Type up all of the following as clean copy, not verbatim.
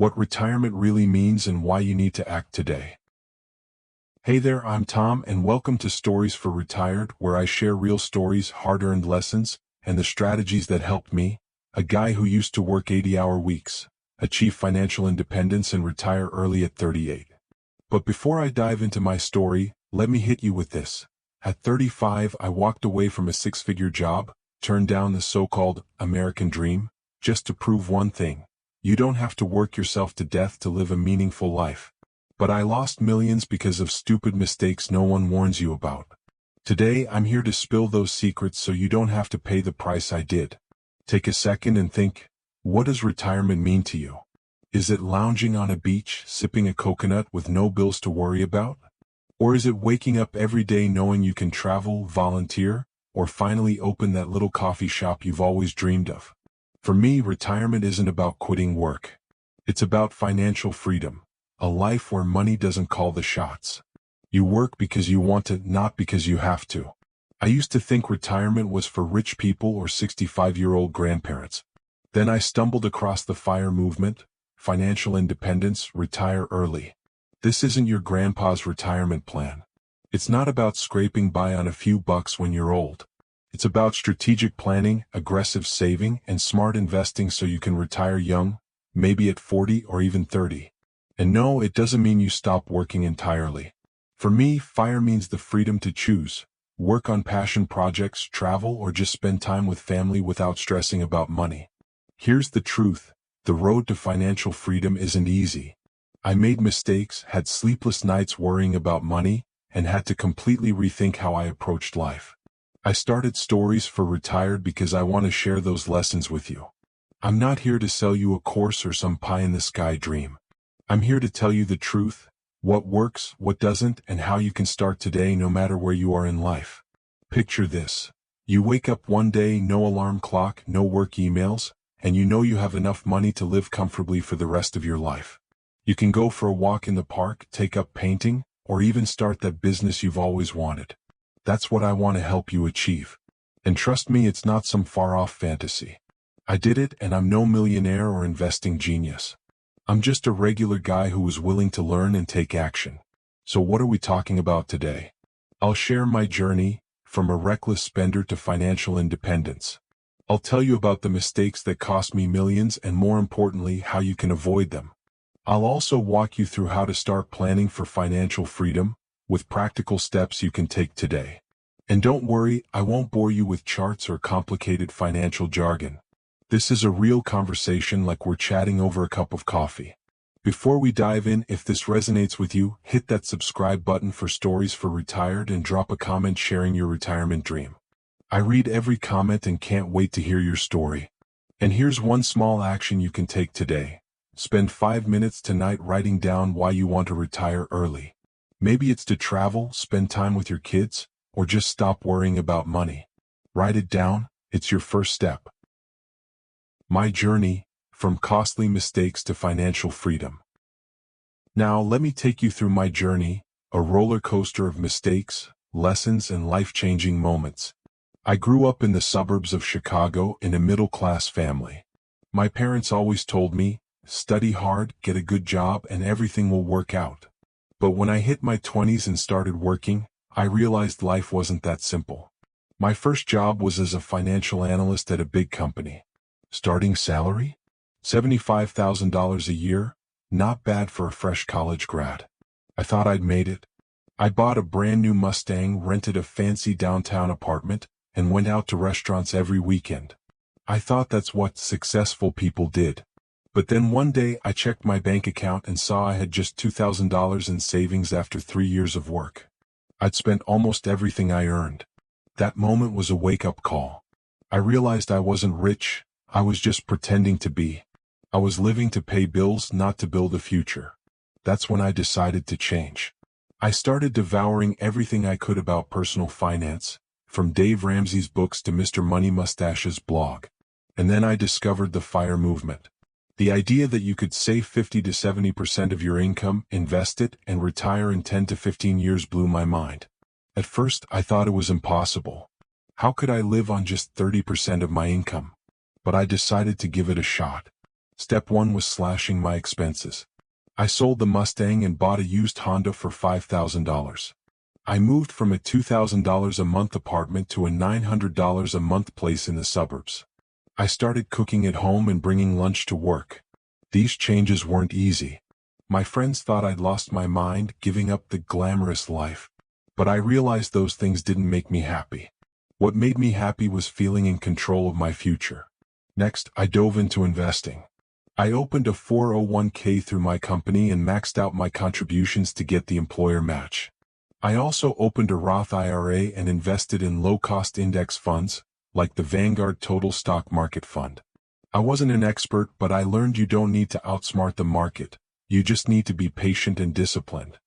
what retirement really means and why you need to act today. Hey there, I'm Tom and welcome to Stories for Retired, where I share real stories, hard-earned lessons, and the strategies that helped me, a guy who used to work 80-hour weeks, achieve financial independence and retire early at 38. But before I dive into my story, let me hit you with this. At 35, I walked away from a six-figure job, turned down the so-called American dream, just to prove one thing. You don't have to work yourself to death to live a meaningful life. But I lost millions because of stupid mistakes no one warns you about. Today, I'm here to spill those secrets so you don't have to pay the price I did. Take a second and think, what does retirement mean to you? Is it lounging on a beach, sipping a coconut with no bills to worry about? Or is it waking up every day knowing you can travel, volunteer, or finally open that little coffee shop you've always dreamed of? For me, retirement isn't about quitting work. It's about financial freedom, a life where money doesn't call the shots. You work because you want to, not because you have to. I used to think retirement was for rich people or 65-year-old grandparents. Then I stumbled across the FIRE movement, financial independence, retire early. This isn't your grandpa's retirement plan. It's not about scraping by on a few bucks when you're old. It's about strategic planning, aggressive saving, and smart investing so you can retire young, maybe at 40 or even 30. And no, it doesn't mean you stop working entirely. For me, FIRE means the freedom to choose, work on passion projects, travel, or just spend time with family without stressing about money. Here's the truth, the road to financial freedom isn't easy. I made mistakes, had sleepless nights worrying about money, and had to completely rethink how I approached life. I started Stories for Retired because I want to share those lessons with you. I'm not here to sell you a course or some pie-in-the-sky dream. I'm here to tell you the truth, what works, what doesn't, and how you can start today no matter where you are in life. Picture this. You wake up one day, no alarm clock, no work emails, and you know you have enough money to live comfortably for the rest of your life. You can go for a walk in the park, take up painting, or even start that business you've always wanted. That's what I want to help you achieve. And trust me, it's not some far-off fantasy. I did it, and I'm no millionaire or investing genius. I'm just a regular guy who was willing to learn and take action. So what are we talking about today? I'll share my journey, from a reckless spender to financial independence. I'll tell you about the mistakes that cost me millions and, more importantly, how you can avoid them. I'll also walk you through how to start planning for financial freedom, with practical steps you can take today. And don't worry, I won't bore you with charts or complicated financial jargon. This is a real conversation like we're chatting over a cup of coffee. Before we dive in, if this resonates with you, hit that subscribe button for Stories for Retired and drop a comment sharing your retirement dream. I read every comment and can't wait to hear your story. And here's one small action you can take today. Spend 5 minutes tonight writing down why you want to retire early. Maybe it's to travel, spend time with your kids, or just stop worrying about money. Write it down, it's your first step. My journey, from costly mistakes to financial freedom. Now let me take you through my journey, a roller coaster of mistakes, lessons, and life-changing moments. I grew up in the suburbs of Chicago in a middle-class family. My parents always told me, study hard, get a good job, and everything will work out. But when I hit my 20s and started working, I realized life wasn't that simple. My first job was as a financial analyst at a big company. Starting salary? $75,000 a year? Not bad for a fresh college grad. I thought I'd made it. I bought a brand new Mustang, rented a fancy downtown apartment, and went out to restaurants every weekend. I thought that's what successful people did. But then one day I checked my bank account and saw I had just $2,000 in savings after 3 years of work. I'd spent almost everything I earned. That moment was a wake-up call. I realized I wasn't rich, I was just pretending to be. I was living to pay bills, not to build a future. That's when I decided to change. I started devouring everything I could about personal finance, from Dave Ramsey's books to Mr. Money Mustache's blog. And then I discovered the FIRE movement. The idea that you could save 50 to 70% of your income, invest it, and retire in 10 to 15 years blew my mind. At first, I thought it was impossible. How could I live on just 30% of my income? But I decided to give it a shot. Step 1 was slashing my expenses. I sold the Mustang and bought a used Honda for $5,000. I moved from a $2,000 a month apartment to a $900 a month place in the suburbs. I started cooking at home and bringing lunch to work. These changes weren't easy. My friends thought I'd lost my mind, giving up the glamorous life. But I realized those things didn't make me happy. What made me happy was feeling in control of my future. Next, I dove into investing. I opened a 401k through my company and maxed out my contributions to get the employer match. I also opened a Roth IRA and invested in low-cost index funds, like the Vanguard Total Stock Market Fund. I wasn't an expert, but I learned you don't need to outsmart the market. You just need to be patient and disciplined.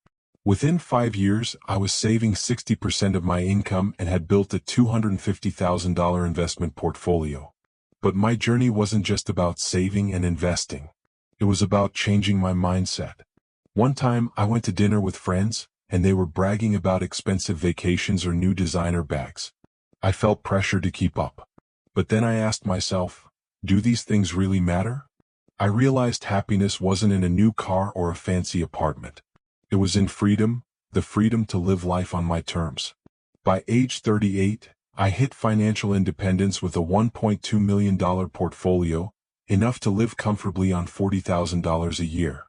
Within 5 years, I was saving 60% of my income and had built a $250,000 investment portfolio. But my journey wasn't just about saving and investing. It was about changing my mindset. One time, I went to dinner with friends, and they were bragging about expensive vacations or new designer bags. I felt pressure to keep up. But then I asked myself, do these things really matter? I realized happiness wasn't in a new car or a fancy apartment. It was in freedom, the freedom to live life on my terms. By age 38, I hit financial independence with a $1.2 million portfolio, enough to live comfortably on $40,000 a year.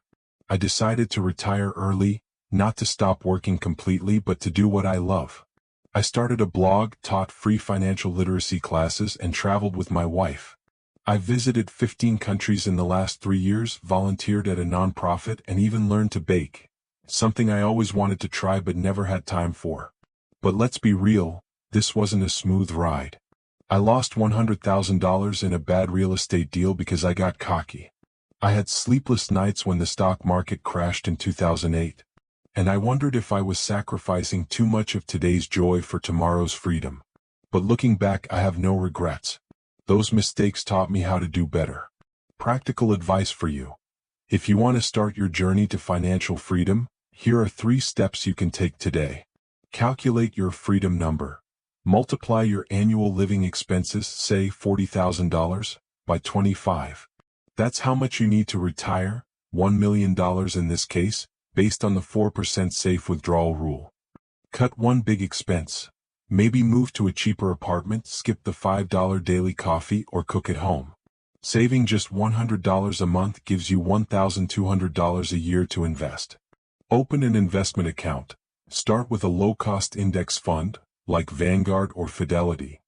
I decided to retire early, not to stop working completely but to do what I love. I started a blog, taught free financial literacy classes, and traveled with my wife. I visited 15 countries in the last 3 years, volunteered at a nonprofit, and even learned to bake, something I always wanted to try but never had time for. But let's be real, this wasn't a smooth ride. I lost $100,000 in a bad real estate deal because I got cocky. I had sleepless nights when the stock market crashed in 2008. And I wondered if I was sacrificing too much of today's joy for tomorrow's freedom. But looking back, I have no regrets. Those mistakes taught me how to do better. Practical advice for you. If you want to start your journey to financial freedom, here are 3 steps you can take today. Calculate your freedom number. Multiply your annual living expenses, say $40,000, by 25. That's how much you need to retire, $1 million in this case, based on the 4% safe withdrawal rule. Cut one big expense. Maybe move to a cheaper apartment, skip the $5 daily coffee, or cook at home. Saving just $100 a month gives you $1,200 a year to invest. Open an investment account. Start with a low-cost index fund, like Vanguard or Fidelity.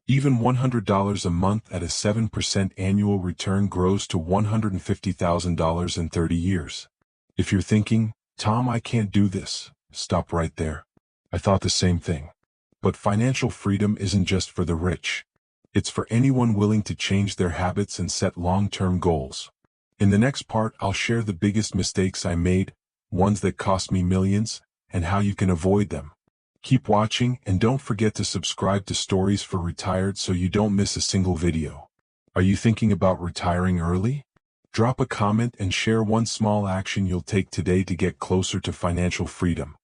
Even $100 a month at a 7% annual return grows to $150,000 in 30 years. If you're thinking, Tom, I can't do this, stop right there. I thought the same thing. But financial freedom isn't just for the rich. It's for anyone willing to change their habits and set long-term goals. In the next part, I'll share the biggest mistakes I made, ones that cost me millions, and how you can avoid them. Keep watching, and don't forget to subscribe to Stories for Retired so you don't miss a single video. Are you thinking about retiring early? Drop a comment and share one small action you'll take today to get closer to financial freedom.